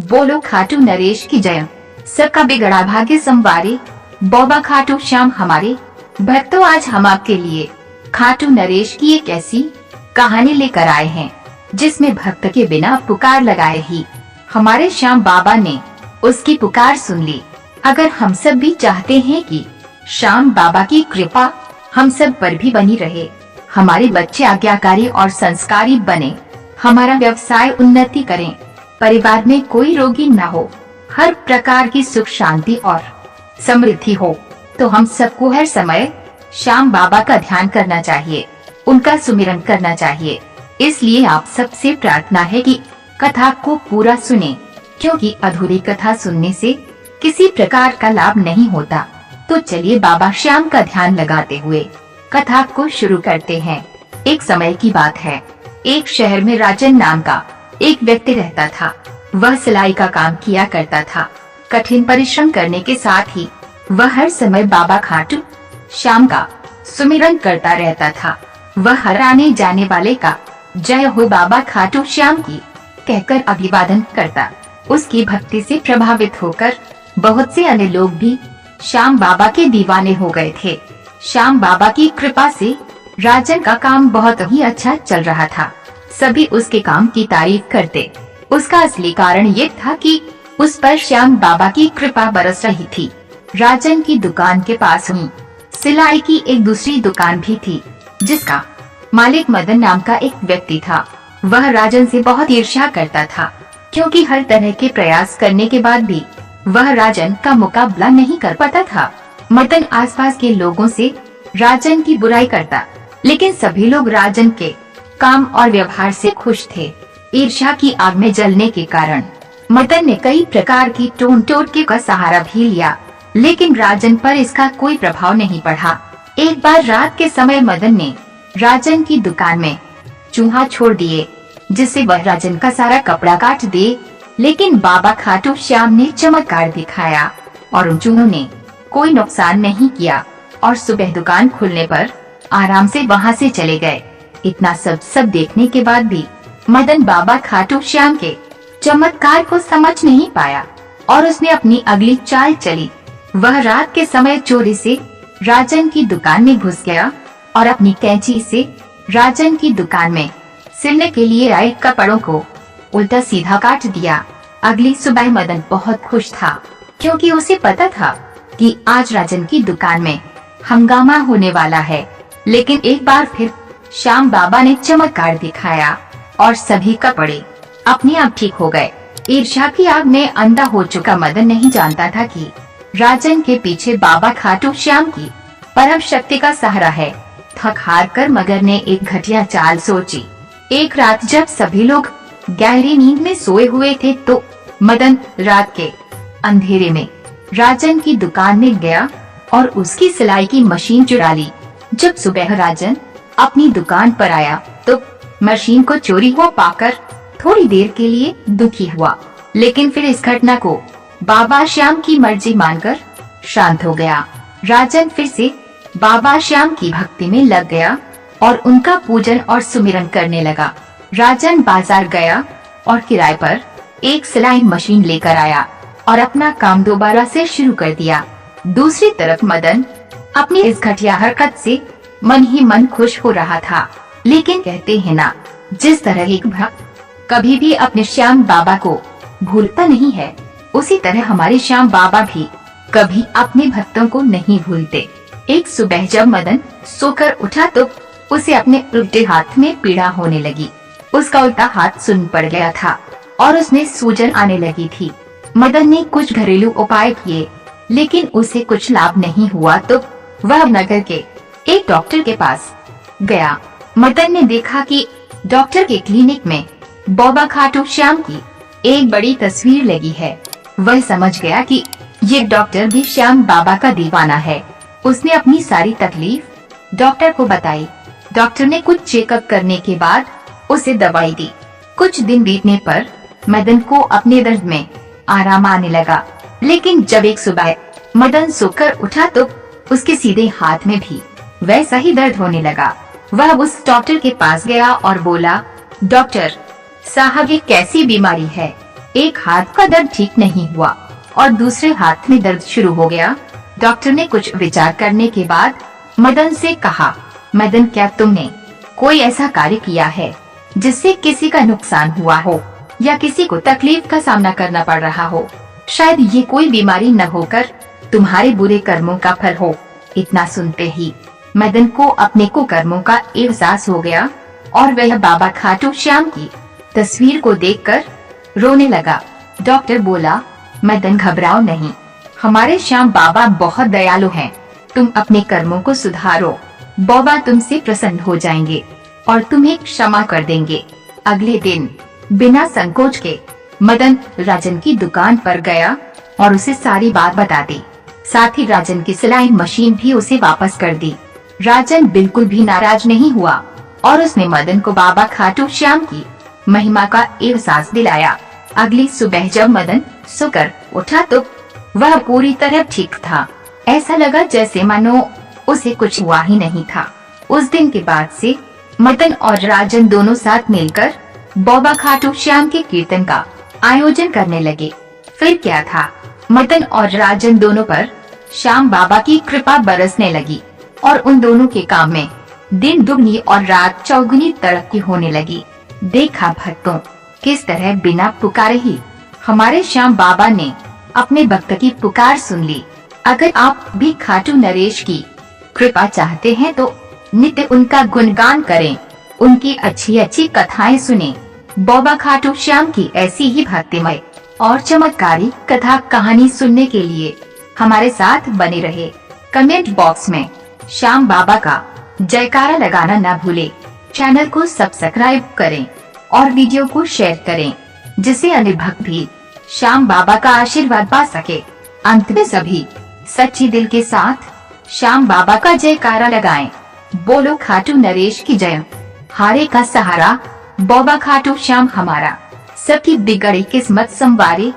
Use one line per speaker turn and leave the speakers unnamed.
बोलो खाटू नरेश की जय। सबका बिगड़ा भाग्य संवारे, बाबा खाटू श्याम हमारे। भक्तों, आज हम आपके लिए खाटू नरेश की एक ऐसी कहानी लेकर आए हैं जिसमें भक्त के बिना पुकार लगाए ही हमारे श्याम बाबा ने उसकी पुकार सुन ली। अगर हम सब भी चाहते हैं कि श्याम बाबा की कृपा हम सब पर भी बनी रहे, हमारे बच्चे आज्ञाकारी और संस्कारी बने, हमारा व्यवसाय उन्नति करें, परिवार में कोई रोगी न हो, हर प्रकार की सुख शांति और समृद्धि हो, तो हम सबको हर समय श्याम बाबा का ध्यान करना चाहिए, उनका सुमिरन करना चाहिए। इसलिए आप सबसे प्रार्थना है कि कथा को पूरा सुने, क्योंकि अधूरी कथा सुनने से किसी प्रकार का लाभ नहीं होता। तो चलिए बाबा श्याम का ध्यान लगाते हुए कथा को शुरू करते हैं। एक समय की बात है, एक शहर में राजन नाम का एक व्यक्ति रहता था। वह सिलाई का काम किया करता था। कठिन परिश्रम करने के साथ ही वह हर समय बाबा खाटू श्याम का सुमिरन करता रहता था। वह हर आने जाने वाले का जय हो बाबा खाटू श्याम की कहकर अभिवादन करता। उसकी भक्ति से प्रभावित होकर बहुत से अन्य लोग भी श्याम बाबा के दीवाने हो गए थे। श्याम बाबा की कृपा से राजन का काम बहुत ही अच्छा चल रहा था। सभी उसके काम की तारीफ करते। उसका असली कारण ये था कि उस पर श्याम बाबा की कृपा बरस रही थी। राजन की दुकान के पास ही सिलाई की एक दूसरी दुकान भी थी, जिसका मालिक मदन नाम का एक व्यक्ति था। वह राजन से बहुत ईर्ष्या करता था, क्योंकि हर तरह के प्रयास करने के बाद भी वह राजन का मुकाबला नहीं कर पाता था। मदन आसपास के लोगों से राजन की बुराई करता, लेकिन सभी लोग राजन के काम और व्यवहार से खुश थे। ईर्ष्या की आग में जलने के कारण मदन ने कई प्रकार की टोटके का सहारा भी लिया, लेकिन राजन पर इसका कोई प्रभाव नहीं पड़ा। एक बार रात के समय मदन ने राजन की दुकान में चूहा छोड़ दिए, जिससे वह राजन का सारा कपड़ा काट दे। लेकिन बाबा खाटू श्याम ने चमत्कार दिखाया और उन चूहों ने कोई नुकसान नहीं किया और सुबह दुकान खुलने पर आराम से वहां से चले गए। इतना सब देखने के बाद भी मदन बाबा खाटू श्याम के चमत्कार को समझ नहीं पाया और उसने अपनी अगली चाल चली। वह रात के समय चोरी से राजन की दुकान में घुस गया और अपनी कैंची से राजन की दुकान में सिलने के लिए आए कपड़ों को उल्टा सीधा काट दिया। अगली सुबह मदन बहुत खुश था, क्योंकि उसे पता था कि आज राजन की दुकान में हंगामा होने वाला है। लेकिन एक बार फिर श्याम बाबा ने चमत्कार दिखाया और सभी कपड़े अपने आप ठीक हो गए। ईर्ष्या की आग में अंधा हो चुका मदन नहीं जानता था कि राजन के पीछे बाबा खाटू श्याम की परम शक्ति का सहारा है। थक हार कर मगर ने एक घटिया चाल सोची। एक रात जब सभी लोग गहरी नींद में सोए हुए थे, तो मदन रात के अंधेरे में राजन की दुकान में गया और उसकी सिलाई की मशीन चुरा ली। जब सुबह राजन अपनी दुकान पर आया तो मशीन को चोरी हुआ पाकर थोड़ी देर के लिए दुखी हुआ, लेकिन फिर इस घटना को बाबा श्याम की मर्जी मानकर शांत हो गया। राजन फिर से बाबा श्याम की भक्ति में लग गया और उनका पूजन और सुमिरन करने लगा। राजन बाजार गया और किराए पर एक सिलाई मशीन लेकर आया और अपना काम दोबारा से शुरू कर दिया। दूसरी तरफ मदन अपनी इस घटिया हरकत से मन ही मन खुश हो रहा था। लेकिन कहते हैं ना, जिस तरह एक भक्त कभी भी अपने श्याम बाबा को भूलता नहीं है, उसी तरह हमारे श्याम बाबा भी कभी अपने भक्तों को नहीं भूलते। एक सुबह जब मदन सोकर उठा तो उसे अपने उल्टे हाथ में पीड़ा होने लगी। उसका उल्टा हाथ सुन्न पड़ गया था और उसमें सूजन आने लगी थी। मदन ने कुछ घरेलू उपाय किए, लेकिन उसे कुछ लाभ नहीं हुआ, तो वह नगर के एक डॉक्टर के पास गया। मदन ने देखा कि डॉक्टर के क्लिनिक में बाबा खाटू श्याम की एक बड़ी तस्वीर लगी है। वह समझ गया कि ये डॉक्टर भी श्याम बाबा का दीवाना है। उसने अपनी सारी तकलीफ डॉक्टर को बताई। डॉक्टर ने कुछ चेकअप करने के बाद उसे दवाई दी। कुछ दिन बीतने पर मदन को अपने दर्द में आराम आने लगा, लेकिन जब एक सुबह मदन सोकर उठा तो उसके सीधे हाथ में भी वैसा ही दर्द होने लगा। वह उस डॉक्टर के पास गया और बोला, डॉक्टर साहब, ये कैसी बीमारी है? एक हाथ का दर्द ठीक नहीं हुआ और दूसरे हाथ में दर्द शुरू हो गया। डॉक्टर ने कुछ विचार करने के बाद मदन से कहा, मदन, क्या तुमने कोई ऐसा कार्य किया है जिससे किसी का नुकसान हुआ हो या किसी को तकलीफ का सामना करना पड़ रहा हो? शायद ये कोई बीमारी न होकर तुम्हारे बुरे कर्मों का फल हो। इतना सुनते ही मदन को अपने कुकर्मों का एहसास हो गया और वह बाबा खाटू श्याम की तस्वीर को देखकर रोने लगा। डॉक्टर बोला, मदन, घबराओ नहीं, हमारे श्याम बाबा बहुत दयालु हैं। तुम अपने कर्मों को सुधारो, बाबा तुमसे प्रसन्न हो जाएंगे और तुम्हें क्षमा कर देंगे। अगले दिन बिना संकोच के मदन राजन की दुकान पर गया और उसे सारी बात बता दी। साथ ही राजन की सिलाई मशीन भी उसे वापस कर दी। राजन बिल्कुल भी नाराज नहीं हुआ और उसने मदन को बाबा खाटू श्याम की महिमा का एहसास दिलाया। अगली सुबह जब मदन सोकर उठा तो वह पूरी तरह ठीक था। ऐसा लगा जैसे मानो उसे कुछ हुआ ही नहीं था। उस दिन के बाद से मदन और राजन दोनों साथ मिलकर बाबा खाटू श्याम के कीर्तन का आयोजन करने लगे। फिर क्या था, मदन और राजन दोनों पर श्याम बाबा की कृपा बरसने लगी और उन दोनों के काम में दिन दुगनी और रात चौगुनी तरक्की होने लगी। देखा भक्तों, किस तरह बिना पुकारे ही हमारे श्याम बाबा ने अपने भक्त की पुकार सुन ली। अगर आप भी खाटू नरेश की कृपा चाहते हैं तो नित्य उनका गुणगान करें, उनकी अच्छी अच्छी कथाएं सुनें। बाबा खाटू श्याम की ऐसी ही भक्तिमय और चमत्कारी कथा कहानी सुनने के लिए हमारे साथ बने रहे। कमेंट बॉक्स में श्याम बाबा का जयकारा लगाना न भूलें। चैनल को सब्सक्राइब करें और वीडियो को शेयर करें, जिससे अन्य भक्त भी श्याम बाबा का आशीर्वाद पा सके। अंत में सभी सच्चे दिल के साथ श्याम बाबा का जयकारा लगाएं। बोलो खाटू नरेश की जय। हारे का सहारा बाबा खाटू श्याम हमारा, सबकी बिगड़ी किस्मत संवारे।